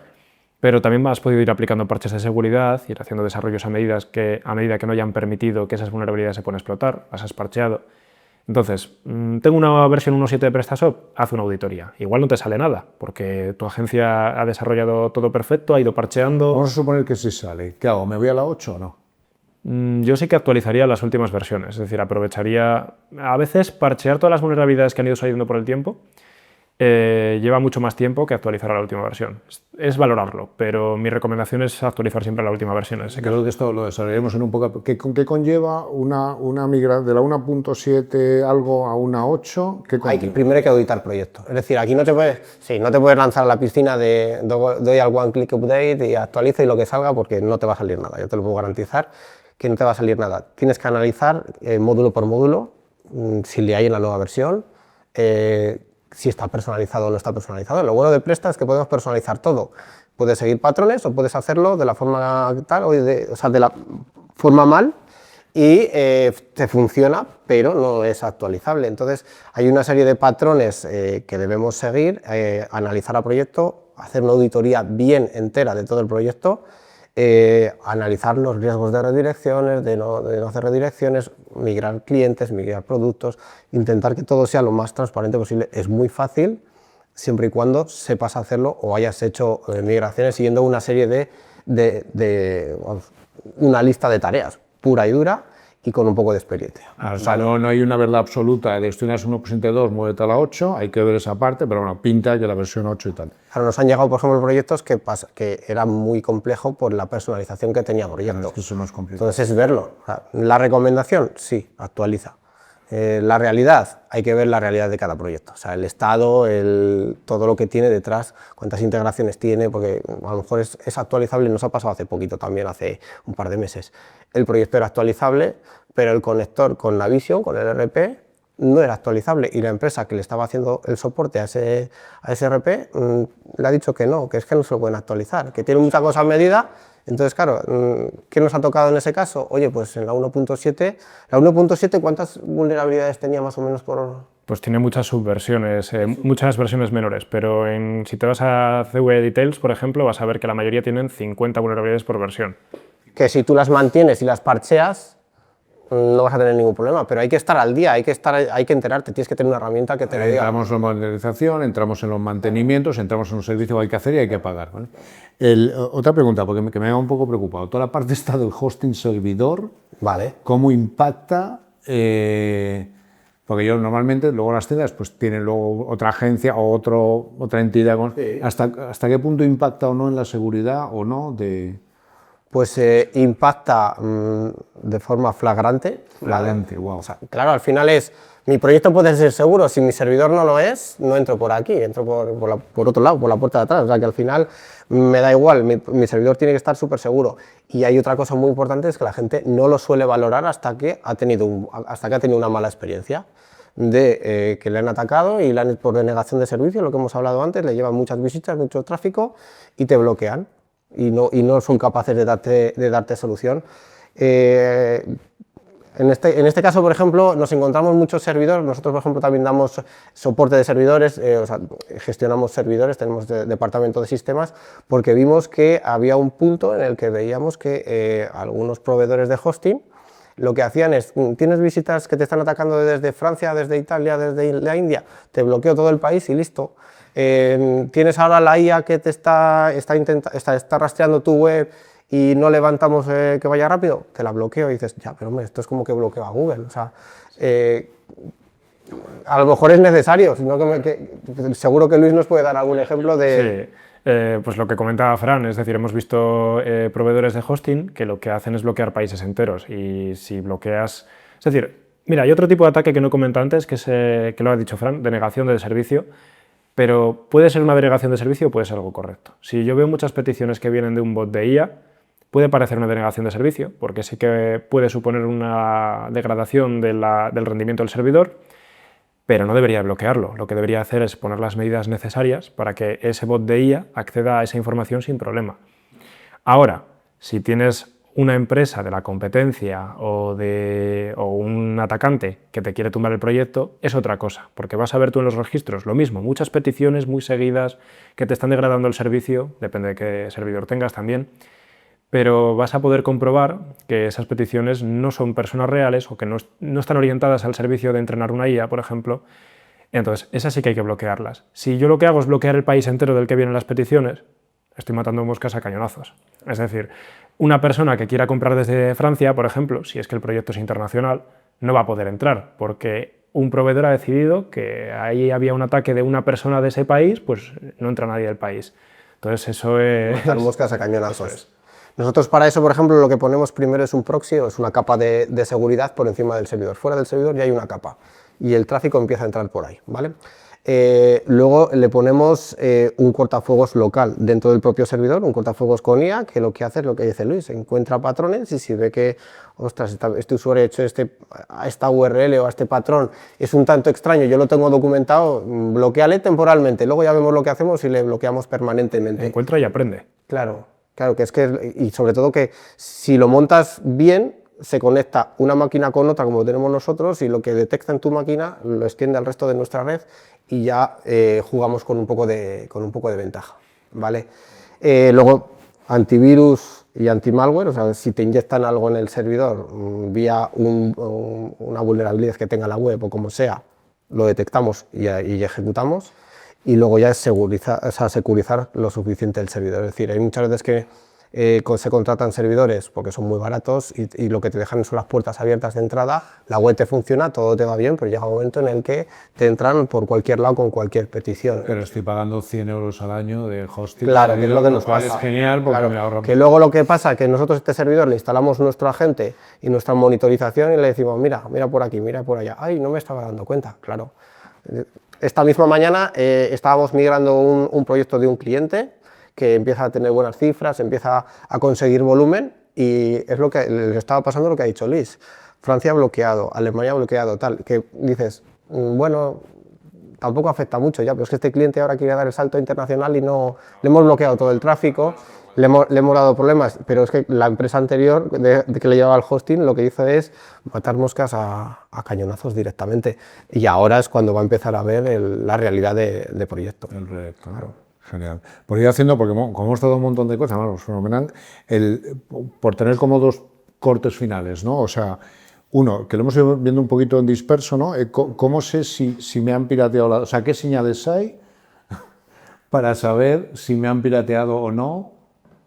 pero también has podido ir aplicando parches de seguridad, ir haciendo desarrollos a medida que no hayan permitido que esas vulnerabilidades se puedan explotar, las has parcheado. Entonces, tengo una versión 1.7 de PrestaShop, haz una auditoría. Igual no te sale nada, porque tu agencia ha desarrollado todo perfecto, ha ido parcheando. Vamos a suponer que sí sale. ¿Qué hago? ¿Me voy a la 8 o no? Yo sí que actualizaría las últimas versiones, es decir, aprovecharía... A veces parchear todas las vulnerabilidades que han ido saliendo por el tiempo lleva mucho más tiempo que actualizar a la última versión. Es valorarlo, pero mi recomendación es actualizar siempre a la última versión. Creo que esto lo desarrollaremos en un poco. ¿Qué conlleva una migración de la 1.7 algo a una 8? Primero hay que auditar proyectos. Es decir, aquí no te puedes lanzar a la piscina de doy al one click update y actualiza y lo que salga, porque no te va a salir nada. Yo te lo puedo garantizar que no te va a salir nada. Tienes que analizar módulo por módulo si le hay en la nueva versión. Si está personalizado o no está personalizado. Lo bueno de Presta es que podemos personalizar todo. Puedes seguir patrones o puedes hacerlo de la forma tal, de la forma mal y te funciona, pero no es actualizable. Entonces hay una serie de patrones que debemos seguir, analizar a proyecto, hacer una auditoría bien entera de todo el proyecto, analizar los riesgos de redirecciones, de no hacer redirecciones, migrar clientes, migrar productos, intentar que todo sea lo más transparente posible. Es muy fácil, siempre y cuando sepas hacerlo o hayas hecho migraciones siguiendo una serie una lista de tareas pura y dura y con un poco de experiencia. O sea, no hay una verdad absoluta de esto es 1.2, muévete a la 8, hay que ver esa parte, pero bueno, pinta que la versión 8 y tal. Claro, nos han llegado, por ejemplo, proyectos que era muy complejo por la personalización que tenía el proyecto. Claro, es que eso no es complicado. Entonces es verlo. O sea, la recomendación, sí, actualiza. La realidad, hay que ver la realidad de cada proyecto. O sea, el estado, todo lo que tiene detrás, cuántas integraciones tiene, porque a lo mejor es actualizable, nos ha pasado hace poquito también, hace un par de meses. El proyecto era actualizable, pero el conector con la Vision, con el ERP, no era actualizable y la empresa que le estaba haciendo el soporte a ese ERP le ha dicho que no se lo pueden actualizar, que tiene muchas cosas medidas. Entonces, claro, ¿qué nos ha tocado en ese caso? Oye, pues en la 1.7, ¿cuántas vulnerabilidades tenía más o menos por...? Pues tiene muchas subversiones, muchas versiones menores, pero si te vas a CV Details, por ejemplo, vas a ver que la mayoría tienen 50 vulnerabilidades por versión. Que si tú las mantienes y las parcheas, no vas a tener ningún problema, pero hay que estar al día, hay que enterarte, tienes que tener una herramienta que te lo diga. Entramos en la modernización, entramos en los mantenimientos, entramos en un servicio que hay que hacer y hay que pagar, ¿vale? Otra pregunta, porque que me ha un poco preocupado, toda la parte está del hosting servidor, vale. ¿Cómo impacta? Porque yo normalmente, luego las tiendas pues tienen luego otra agencia o otra entidad, sí. ¿Hasta qué punto impacta o no en la seguridad o no de...? Pues impacta de forma flagrante. Flagrante, wow. O sea, claro, al final mi proyecto puede ser seguro, si mi servidor no lo es, no entro por aquí, entro por otro lado, por la puerta de atrás. O sea, que al final me da igual, mi servidor tiene que estar súper seguro. Y hay otra cosa muy importante, es que la gente no lo suele valorar hasta que ha tenido una mala experiencia. de que le han atacado y por denegación de servicio, lo que hemos hablado antes, le llevan muchas visitas, mucho tráfico y te bloquean y no son capaces de darte solución. En este caso, por ejemplo, nos encontramos muchos servidores. Nosotros, por ejemplo, también damos soporte de servidores, o sea, gestionamos servidores, tenemos departamento de sistemas, porque vimos que había un punto en el que veíamos que algunos proveedores de hosting lo que hacían es, tienes visitas que te están atacando desde Francia, desde Italia, desde la India, te bloqueo todo el país y listo. Tienes ahora la IA que te está rastreando tu web y no levantamos que vaya rápido, te la bloqueo y dices, ya, pero hombre, esto es como que bloqueo a Google. O sea, a lo mejor es necesario, sino seguro que Luis nos puede dar algún ejemplo de... Sí. Pues lo que comentaba Fran, es decir, hemos visto proveedores de hosting que lo que hacen es bloquear países enteros y si bloqueas... Es decir, mira, hay otro tipo de ataque que no he comentado antes, que lo ha dicho Fran, denegación del servicio, pero puede ser una denegación de servicio o puede ser algo correcto. Si yo veo muchas peticiones que vienen de un bot de IA, puede parecer una denegación de servicio, porque sí que puede suponer una degradación del rendimiento del servidor, pero no debería bloquearlo. Lo que debería hacer es poner las medidas necesarias para que ese bot de IA acceda a esa información sin problema. Ahora, si tienes una empresa de la competencia o un atacante que te quiere tumbar el proyecto, es otra cosa, porque vas a ver tú en los registros lo mismo, muchas peticiones muy seguidas que te están degradando el servicio, depende de qué servidor tengas también, pero vas a poder comprobar que esas peticiones no son personas reales o que no están orientadas al servicio de entrenar una IA, por ejemplo. Entonces, esas sí que hay que bloquearlas. Si yo lo que hago es bloquear el país entero del que vienen las peticiones, estoy matando moscas a cañonazos. Es decir, una persona que quiera comprar desde Francia, por ejemplo, si es que el proyecto es internacional, no va a poder entrar, porque un proveedor ha decidido que ahí había un ataque de una persona de ese país, pues no entra nadie del país. Entonces, eso es... Matar moscas a cañonazos. Nosotros para eso, por ejemplo, lo que ponemos primero es un proxy, o es una capa de seguridad por encima del servidor. Fuera del servidor ya hay una capa y el tráfico empieza a entrar por ahí, ¿vale? Luego le ponemos un cortafuegos local dentro del propio servidor, un cortafuegos con IA, que lo que hace es lo que dice Luis, encuentra patrones y si ve que, ostras, este usuario ha hecho a esta URL o a este patrón es un tanto extraño, yo lo tengo documentado, bloqueale temporalmente, luego ya vemos lo que hacemos y le bloqueamos permanentemente. Encuentra y aprende. Claro, y sobre todo que si lo montas bien, se conecta una máquina con otra como tenemos nosotros y lo que detecta en tu máquina lo extiende al resto de nuestra red y ya jugamos con un poco de ventaja, ¿vale? Luego, antivirus y antimalware, o sea, si te inyectan algo en el servidor vía una vulnerabilidad que tenga la web o como sea, lo detectamos y ejecutamos. Y luego ya es securizar lo suficiente el servidor. Es decir, hay muchas veces que se contratan servidores porque son muy baratos y lo que te dejan son las puertas abiertas de entrada, la web te funciona, todo te va bien, pero llega un momento en el que te entran por cualquier lado con cualquier petición. Pero estoy pagando 100 euros al año de hosting. Claro, que es lo que nos pasa. Es genial porque claro, me ahorro. Que luego lo que pasa es que nosotros este servidor le instalamos nuestro agente y nuestra monitorización y le decimos, mira por aquí, mira por allá. Ay, no me estaba dando cuenta, claro. Esta misma mañana estábamos migrando un proyecto de un cliente que empieza a tener buenas cifras, empieza a conseguir volumen y es lo que le estaba pasando lo que ha dicho Luis. Francia bloqueado, Alemania bloqueado, tal, que dices, bueno, tampoco afecta mucho ya, pero es que este cliente ahora quiere dar el salto internacional y no le hemos bloqueado todo el tráfico, le hemos dado problemas, pero es que la empresa anterior de que le llevaba el hosting lo que hizo es matar moscas a cañonazos directamente y ahora es cuando va a empezar a ver la realidad de proyecto. El proyecto, claro. Genial. Por ir haciendo, porque como hemos dado un montón de cosas, bueno, fenomenal, por tener como dos cortes finales, ¿no? O sea, uno, que lo hemos ido viendo un poquito en disperso, ¿no? ¿Cómo sé si me han pirateado o sea, qué señales hay para saber si me han pirateado o no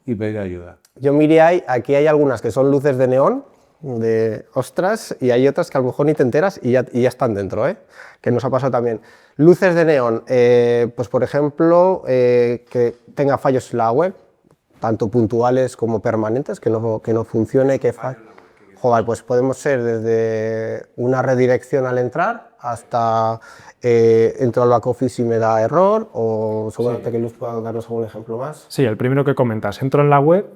y pedir ayuda? Yo miré aquí hay algunas que son luces de neón, de ostras, y hay otras que a lo mejor ni te enteras y ya están dentro, que nos ha pasado también. Luces de neón, pues por ejemplo, que tenga fallos en la web, tanto puntuales como permanentes, que no funcione, que falle. Joder, pues podemos ser desde una redirección al entrar hasta entro al back office y me da error, o seguramente que Luz pueda darnos algún ejemplo más. Sí, el primero que comentas, entro en la web,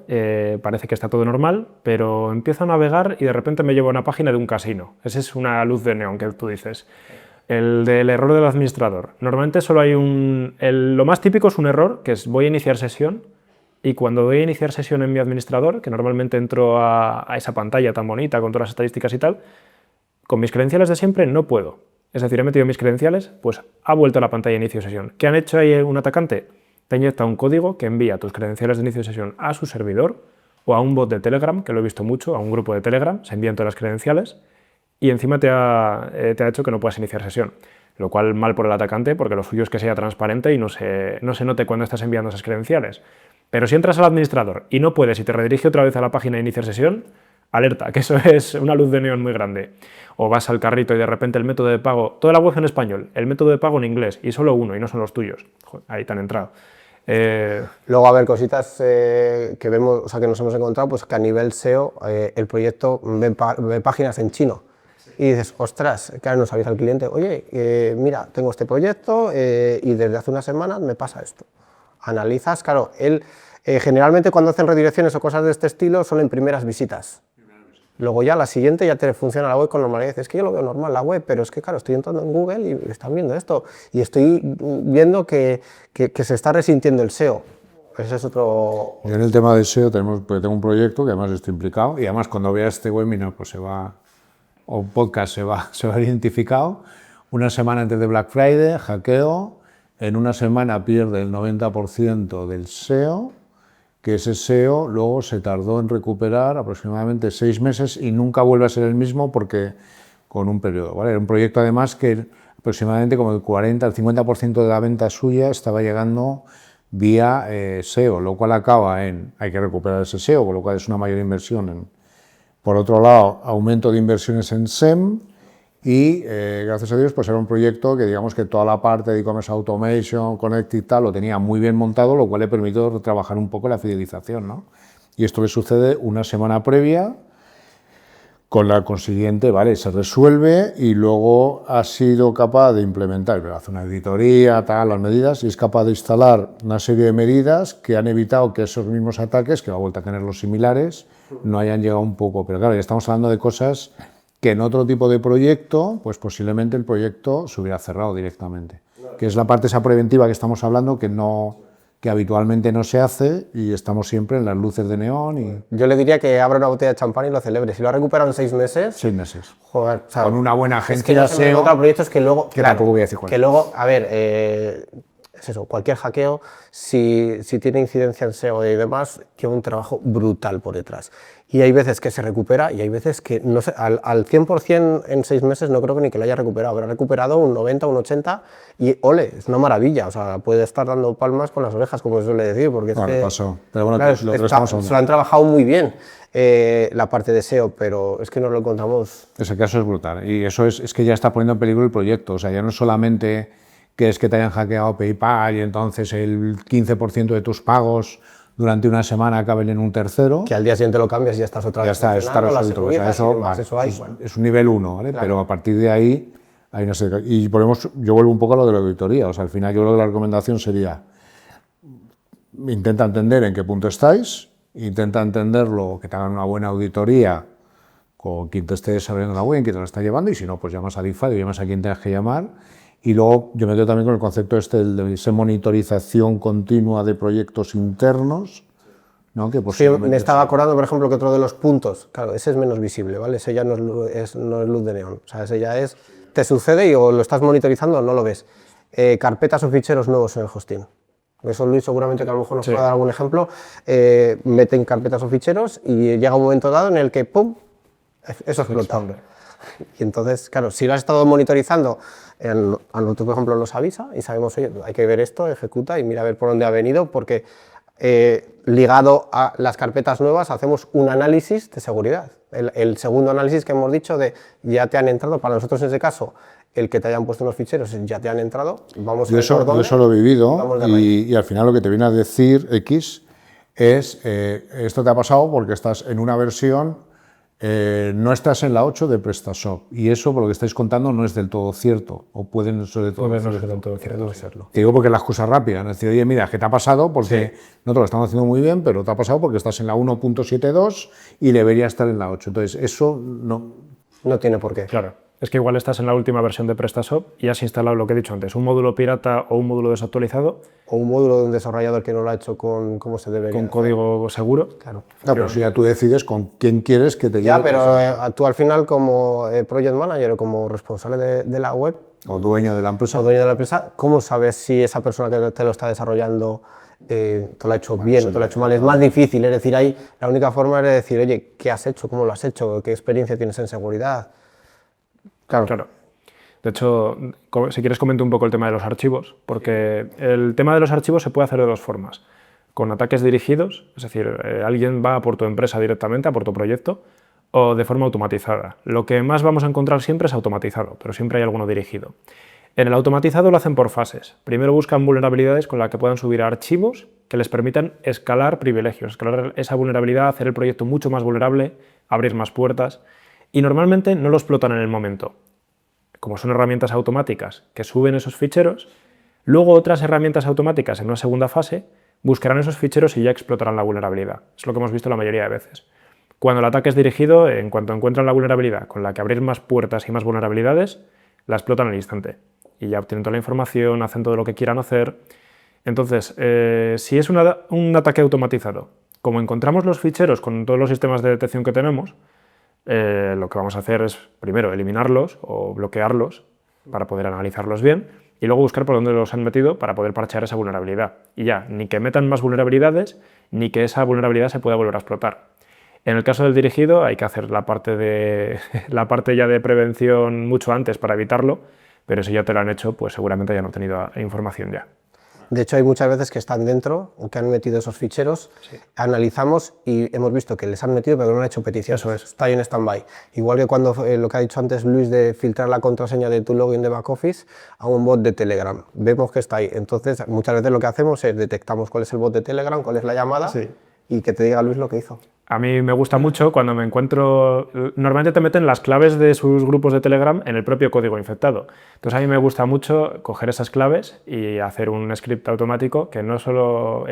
parece que está todo normal, pero empiezo a navegar y de repente me llevo a una página de un casino. Esa es una luz de neón que tú dices. El del error del administrador. Normalmente solo hay lo más típico es un error, que es voy a iniciar sesión, y cuando voy a iniciar sesión en mi administrador, que normalmente entro a esa pantalla tan bonita con todas las estadísticas y tal, con mis credenciales de siempre no puedo. Es decir, he metido mis credenciales, pues ha vuelto a la pantalla de inicio de sesión. ¿Qué han hecho ahí un atacante? Te inyecta un código que envía tus credenciales de inicio de sesión a su servidor o a un bot de Telegram, que lo he visto mucho, a un grupo de Telegram, se envían todas las credenciales y encima te ha hecho que no puedas iniciar sesión. Lo cual mal por el atacante, porque lo suyo es que sea transparente y no se note cuando estás enviando esas credenciales. Pero si entras al administrador y no puedes y te redirige otra vez a la página de iniciar sesión, alerta, que eso es una luz de neón muy grande. O vas al carrito y de repente el método de pago, toda la web en español, el método de pago en inglés y solo uno y no son los tuyos. Joder, ahí te han entrado. Luego, a ver, cositas que vemos, o sea, que nos hemos encontrado, pues que a nivel SEO el proyecto ve páginas en chino. Y dices, ostras, claro, nos avisa al cliente, oye, mira, tengo este proyecto y desde hace unas semanas me pasa esto. Analizas, claro, él generalmente cuando hacen redirecciones o cosas de este estilo son en primeras visitas. Luego ya la siguiente ya te funciona la web con normalidad. Es que yo lo veo normal la web, pero es que claro, estoy entrando en Google y están viendo esto. Y estoy viendo que se está resintiendo el SEO. Ese es otro... Yo en el tema de SEO pues tengo un proyecto que además estoy implicado y además cuando vea este webinar pues o podcast se va identificado. Una semana antes de Black Friday, hackeo, en una semana pierde el 90% del SEO, que ese SEO luego se tardó en recuperar aproximadamente 6 meses y nunca vuelve a ser el mismo porque con un periodo, ¿vale? Era un proyecto además que aproximadamente como el 40 al 50% de la venta suya estaba llegando vía SEO, lo cual acaba en hay que recuperar ese SEO, con lo cual es una mayor inversión. Por otro lado, aumento de inversiones en SEM y gracias a Dios pues era un proyecto que digamos que toda la parte de e-commerce automation, connect y tal lo tenía muy bien montado, lo cual le permitió trabajar un poco la fidelización, ¿no? Y esto le sucede una semana previa, con la consiguiente, vale, se resuelve y luego ha sido capaz de implementar, pero hace una auditoría, tal, las medidas, y es capaz de instalar una serie de medidas que han evitado que esos mismos ataques, que va a vuelta a tener los similares, no hayan llegado un poco. Pero claro, ya estamos hablando de cosas que en otro tipo de proyecto, pues posiblemente el proyecto se hubiera cerrado directamente. Que es la parte esa preventiva que estamos hablando, que habitualmente no se hace y estamos siempre en las luces de neón. Y... Yo le diría que abra una botella de champán y lo celebre. Si lo ha recuperado en 6 meses... 6 meses. Joder, o sea, con una buena agencia es que no se me encuentran proyectos que luego... Que tampoco voy a decir cuál. Que luego, a ver, es eso, cualquier hackeo, si tiene incidencia en SEO y demás, lleva un trabajo brutal por detrás. Y hay veces que se recupera y hay veces que, no sé, al 100% en 6 meses no creo que ni que lo haya recuperado, pero ha recuperado un 90, un 80 y ole, es una maravilla, o sea, puede estar dando palmas con las orejas, como se suele decir, porque es que... pasó. Pero bueno, claro, se lo han trabajado muy bien la parte de SEO, pero es que nos lo encontramos... Ese caso es brutal y eso es que ya está poniendo en peligro el proyecto, o sea, ya no es solamente que es que te hayan hackeado PayPal y entonces el 15% de tus pagos durante una semana acaben en un tercero. Que al día siguiente lo cambias y ya estás otra vez. Ya está resuelto. O sea, es un nivel 1, ¿vale? Claro. Pero a partir de ahí hay una serie. Y ponemos, yo vuelvo un poco a lo de la auditoría. O sea, al final yo creo que la recomendación sería intenta entender en qué punto estáis, intenta entenderlo, que te hagan una buena auditoría con quien te esté desarrollando la web, quien te la está llevando, y si no, pues llamas a DeFi, llamas a quien tengas que llamar. Y luego yo me quedo también con el concepto de esa monitorización continua de proyectos internos, ¿no? Que sí, me estaba acordando, por ejemplo, que otro de los puntos, claro, ese es menos visible, ¿vale? Ese ya no es luz de neón, o sea, ese ya es, te sucede y o lo estás monitorizando o no lo ves. Carpetas o ficheros nuevos en el hosting. Eso Luis seguramente que a lo mejor nos puede dar algún ejemplo. Meten carpetas o ficheros y llega un momento dado en el que, ¡pum!, eso explota. Y entonces, claro, si lo has estado monitorizando, a nosotros, por ejemplo, nos avisa y sabemos, oye, hay que ver esto, ejecuta y mira a ver por dónde ha venido, porque ligado a las carpetas nuevas hacemos un análisis de seguridad. El segundo análisis que hemos dicho de ya te han entrado, para nosotros en ese caso, el que te hayan puesto unos ficheros ya te han entrado, vamos a ver por dónde. Yo eso lo he vivido y al final lo que te viene a decir X es, esto te ha pasado porque estás en una versión, no estás en la 8 de PrestaShop y eso, por lo que estáis contando, no es del todo cierto, o puede no ser del todo cierto. Te digo porque las cosas rápidas, es decir, oye, mira, ¿qué te ha pasado? Porque nosotros lo estamos haciendo muy bien, pero te ha pasado porque estás en la 1.72 y debería estar en la 8. Entonces, eso no tiene por qué. Claro. es que igual estás en la última versión de PrestaShop y has instalado lo que he dicho antes, un módulo pirata o un módulo desactualizado. O un módulo de un desarrollador que no lo ha hecho con cómo se debe. Con código seguro. Claro. No, pero si ya tú decides con quién quieres que te lleve. Ya, pero tú al final como project manager o como responsable de la web O dueño de la empresa. o dueño de la empresa, ¿cómo sabes si esa persona que te lo está desarrollando te lo ha hecho bien o te lo ha hecho mal? Es más difícil, es decir, ahí la única forma es decir, oye, ¿qué has hecho? ¿Cómo lo has hecho? ¿Qué experiencia tienes en seguridad? Claro. De hecho, si quieres comento un poco el tema de los archivos, porque el tema de los archivos se puede hacer de dos formas. Con ataques dirigidos, es decir, alguien va por tu empresa directamente, a por tu proyecto, o de forma automatizada. Lo que más vamos a encontrar siempre es automatizado, pero siempre hay alguno dirigido. En el automatizado lo hacen por fases. Primero buscan vulnerabilidades con las que puedan subir archivos que les permitan escalar privilegios, escalar esa vulnerabilidad, hacer el proyecto mucho más vulnerable, abrir más puertas, y normalmente no lo explotan en el momento. Como son herramientas automáticas que suben esos ficheros, luego otras herramientas automáticas en una segunda fase buscarán esos ficheros y ya explotarán la vulnerabilidad. Es lo que hemos visto la mayoría de veces. Cuando el ataque es dirigido, en cuanto encuentran la vulnerabilidad con la que abrir más puertas y más vulnerabilidades, la explotan al instante. Y ya obtienen toda la información, hacen todo lo que quieran hacer. Entonces, si es un ataque automatizado, como encontramos los ficheros con todos los sistemas de detección que tenemos, lo que vamos a hacer es, primero, eliminarlos o bloquearlos para poder analizarlos bien y luego buscar por dónde los han metido para poder parchear esa vulnerabilidad. Y ya, ni que metan más vulnerabilidades, ni que esa vulnerabilidad se pueda volver a explotar. En el caso del dirigido hay que hacer la parte ya de prevención mucho antes para evitarlo, pero si ya te lo han hecho, pues seguramente hayan obtenido información ya. De hecho, hay muchas veces que están dentro, que han metido esos ficheros, sí. Analizamos y hemos visto que les han metido pero no han hecho petición. Eso es. Está ahí en stand-by. Igual que cuando lo que ha dicho antes Luis de filtrar la contraseña de tu login de backoffice a un bot de Telegram. Vemos que está ahí. Entonces, muchas veces lo que hacemos es detectamos cuál es el bot de Telegram, cuál es la llamada, sí, y que te diga Luis lo que hizo. A mí me gusta mucho cuando me encuentro... Normalmente te meten las claves de sus grupos de Telegram en el propio código infectado. Entonces a mí me gusta mucho coger esas claves y hacer un script automático que no solo...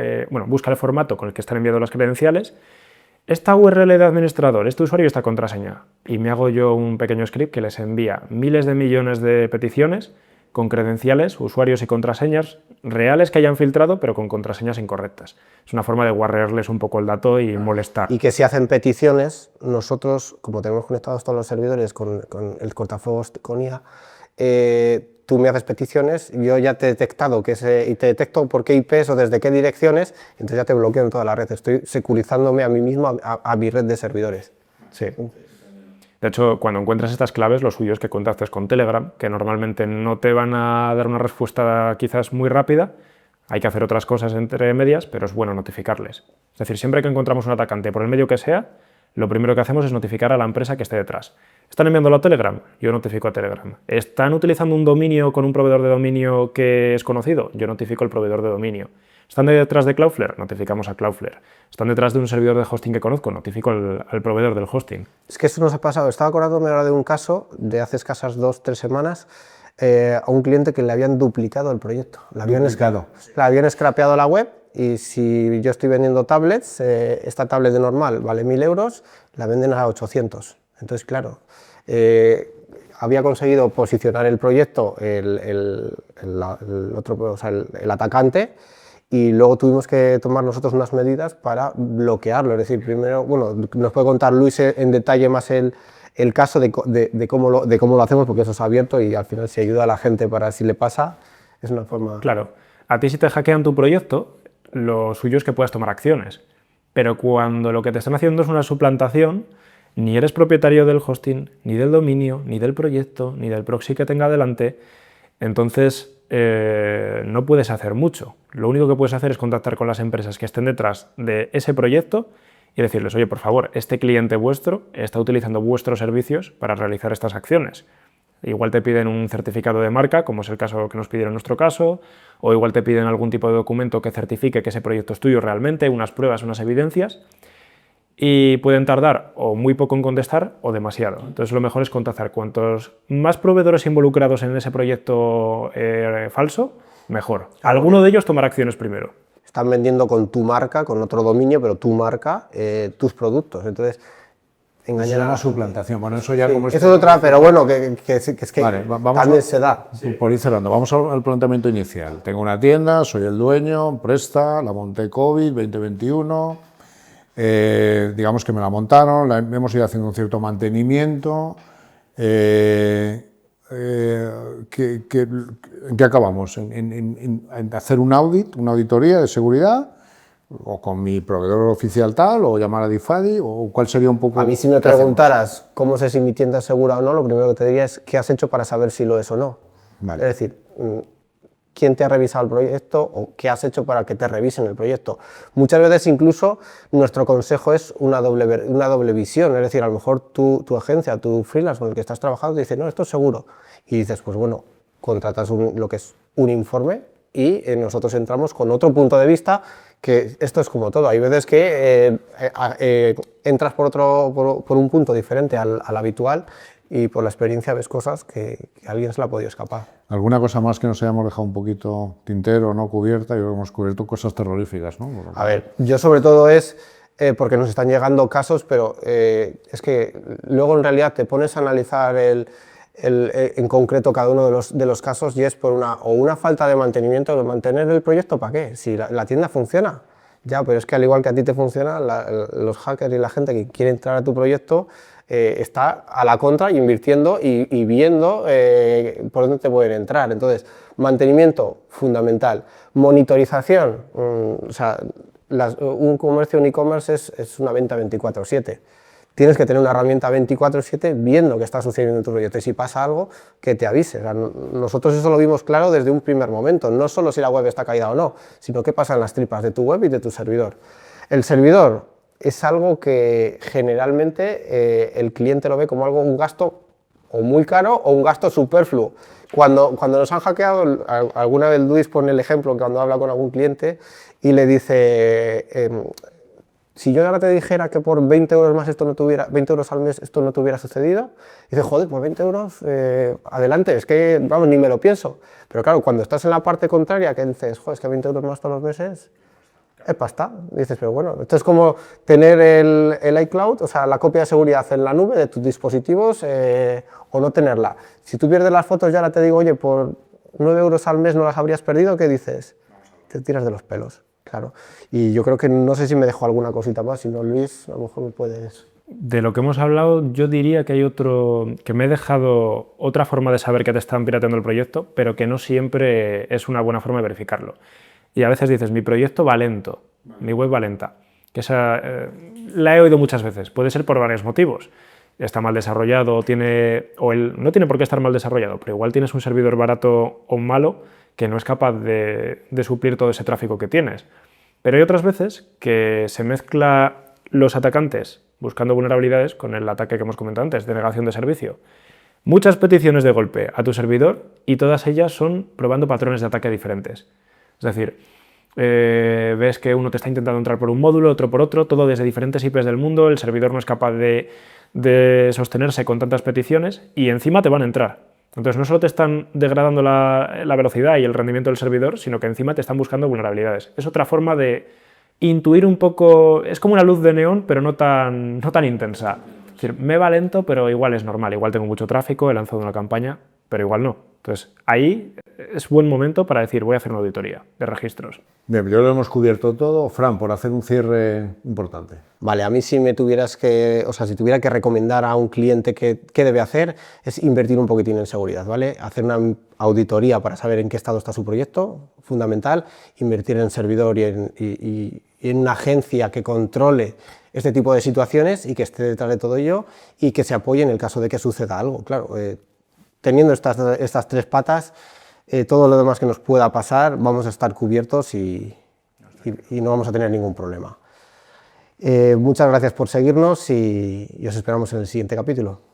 busca el formato con el que están enviando las credenciales, esta URL de administrador, este usuario y esta contraseña. Y me hago yo un pequeño script que les envía miles de millones de peticiones con credenciales, usuarios y contraseñas reales que hayan filtrado, pero con contraseñas incorrectas. Es una forma de guarrearles un poco el dato y molestar. Y que si hacen peticiones, nosotros, como tenemos conectados todos los servidores con el cortafuegos con IA, tú me haces peticiones, yo ya te he detectado y te detecto por qué IPs o desde qué direcciones, entonces ya te bloqueo en toda la red. Estoy securizándome a mí mismo, a mi red de servidores. Sí. De hecho, cuando encuentras estas claves, lo suyo es que contactes con Telegram, que normalmente no te van a dar una respuesta quizás muy rápida. Hay que hacer otras cosas entre medias, pero es bueno notificarles. Es decir, siempre que encontramos un atacante, por el medio que sea, lo primero que hacemos es notificar a la empresa que esté detrás. ¿Están enviándolo a Telegram? Yo notifico a Telegram. ¿Están utilizando un dominio con un proveedor de dominio que es conocido? Yo notifico al proveedor de dominio. ¿Están detrás de Cloudflare? Notificamos a Cloudflare. ¿Están detrás de un servidor de hosting que conozco? Notifico al proveedor del hosting. Es que eso nos ha pasado. Estaba acordándome ahora de un caso de hace escasas 2-3 semanas a un cliente que le habían duplicado el proyecto. Le habían scrapeado la web y si yo estoy vendiendo tablets, esta tablet de normal vale 1.000 euros, la venden a 800. Entonces, claro, había conseguido posicionar el proyecto el atacante, y luego tuvimos que tomar nosotros unas medidas para bloquearlo. Es decir, primero, nos puede contar Luis en detalle más el caso de cómo lo hacemos, porque eso es abierto y al final si ayuda a la gente para si le pasa, es una forma... Claro, a ti si te hackean tu proyecto, lo suyo es que puedas tomar acciones, pero cuando lo que te están haciendo es una suplantación, ni eres propietario del hosting, ni del dominio, ni del proyecto, ni del proxy que tenga delante, entonces no puedes hacer mucho. Lo único que puedes hacer es contactar con las empresas que estén detrás de ese proyecto y decirles, oye, por favor, este cliente vuestro está utilizando vuestros servicios para realizar estas acciones. Igual te piden un certificado de marca, como es el caso que nos pidieron en nuestro caso, o igual te piden algún tipo de documento que certifique que ese proyecto es tuyo realmente, unas pruebas, unas evidencias, y pueden tardar o muy poco en contestar o demasiado. Entonces lo mejor es contactar. Cuantos más proveedores involucrados en ese proyecto falso, mejor. Alguno de ellos tomará acciones primero. Están vendiendo con tu marca, con otro dominio, pero tu marca, tus productos. Entonces, engañar a la suplantación. Bueno, eso ya sí, como eso es otra, pero bueno, que es que vale, vamos también se da. Por ir cerrando, vamos al planteamiento inicial. Tengo una tienda, soy el dueño, presta, la monté COVID 2021, digamos que me la montaron, hemos ido haciendo un cierto mantenimiento. ¿En qué acabamos? ¿En hacer un audit, una auditoría de seguridad? ¿O con mi proveedor oficial tal? ¿O llamar a DIFADI? ¿O cuál sería un poco...? A mí si me preguntaras cómo sé si mi tienda es segura o no, lo primero que te diría es qué has hecho para saber si lo es o no. Vale. Es decir, quién te ha revisado el proyecto o qué has hecho para que te revisen el proyecto. Muchas veces incluso nuestro consejo es una doble visión, es decir, a lo mejor tu agencia, tu freelance con el que estás trabajando te dice, no, esto es seguro. Y dices, pues bueno, contratas lo que es un informe y nosotros entramos con otro punto de vista, que esto es como todo, hay veces que entras por un punto diferente al habitual y por la experiencia ves cosas que a alguien se le ha podido escapar. ¿Alguna cosa más que nos hayamos dejado un poquito tintero, no cubierta? Y hemos cubierto cosas terroríficas, ¿no? A ver, yo sobre todo es porque nos están llegando casos, pero es que luego en realidad te pones a analizar en concreto cada uno de los casos y es por una falta de mantenimiento. ¿De mantener el proyecto para qué? Si la tienda funciona, ya, pero es que al igual que a ti te funciona, los hackers y la gente que quiere entrar a tu proyecto está a la contra, invirtiendo y viendo por dónde te pueden entrar. Entonces, mantenimiento fundamental, monitorización, o sea, un comercio, un e-commerce es una venta 24/7. Tienes que tener una herramienta 24/7 viendo qué está sucediendo en tu proyecto y si pasa algo, que te avise. O sea, nosotros eso lo vimos claro desde un primer momento, no solo si la web está caída o no, sino qué pasa en las tripas de tu web y de tu servidor. El servidor es algo que generalmente el cliente lo ve como un gasto o muy caro o un gasto superfluo. Cuando nos han hackeado, alguna vez Luis pone el ejemplo cuando habla con algún cliente y le dice... si yo ahora te dijera que por 20 euros más 20 euros al mes esto no te hubiera sucedido, dices, joder, pues 20 euros, adelante, es que, vamos, ni me lo pienso. Pero claro, cuando estás en la parte contraria, que dices, joder, es que 20 euros más todos los meses, es pasta. Dices, pero bueno, esto es como tener el iCloud, o sea, la copia de seguridad en la nube de tus dispositivos o no tenerla. Si tú pierdes las fotos, ya ahora te digo, oye, por 9 euros al mes no las habrías perdido, ¿qué dices? Te tiras de los pelos. Claro, y yo creo que no sé si me dejo alguna cosita más, si no, Luis, a lo mejor me puedes... De lo que hemos hablado, yo diría que hay que me he dejado otra forma de saber que te están pirateando el proyecto, pero que no siempre es una buena forma de verificarlo. Y a veces dices, mi proyecto va lento, mi web va lenta, que esa la he oído muchas veces, puede ser por varios motivos. Está mal desarrollado, no tiene por qué estar mal desarrollado, pero igual tienes un servidor barato o malo que no es capaz de suplir todo ese tráfico que tienes. Pero hay otras veces que se mezcla los atacantes buscando vulnerabilidades con el ataque que hemos comentado antes, de negación de servicio. Muchas peticiones de golpe a tu servidor y todas ellas son probando patrones de ataque diferentes. Es decir, ves que uno te está intentando entrar por un módulo, otro por otro, todo desde diferentes IPs del mundo, el servidor no es capaz de sostenerse con tantas peticiones y encima te van a entrar. Entonces no solo te están degradando la velocidad y el rendimiento del servidor, sino que encima te están buscando vulnerabilidades. Es otra forma de intuir un poco, es como una luz de neón, pero no tan intensa. Es decir, me va lento, pero igual es normal, igual tengo mucho tráfico, he lanzado una campaña, pero igual no. Entonces ahí es buen momento para decir, voy a hacer una auditoría de registros. Bien, yo lo hemos cubierto todo. Fran, por hacer un cierre importante. Vale, a mí si si tuviera que recomendar a un cliente qué debe hacer, es invertir un poquitín en seguridad, ¿vale? Hacer una auditoría para saber en qué estado está su proyecto, fundamental, invertir en servidor y en una agencia que controle este tipo de situaciones y que esté detrás de todo ello y que se apoye en el caso de que suceda algo, claro. Teniendo estas tres patas, todo lo demás que nos pueda pasar, vamos a estar cubiertos y no vamos a tener ningún problema. Muchas gracias por seguirnos y os esperamos en el siguiente capítulo.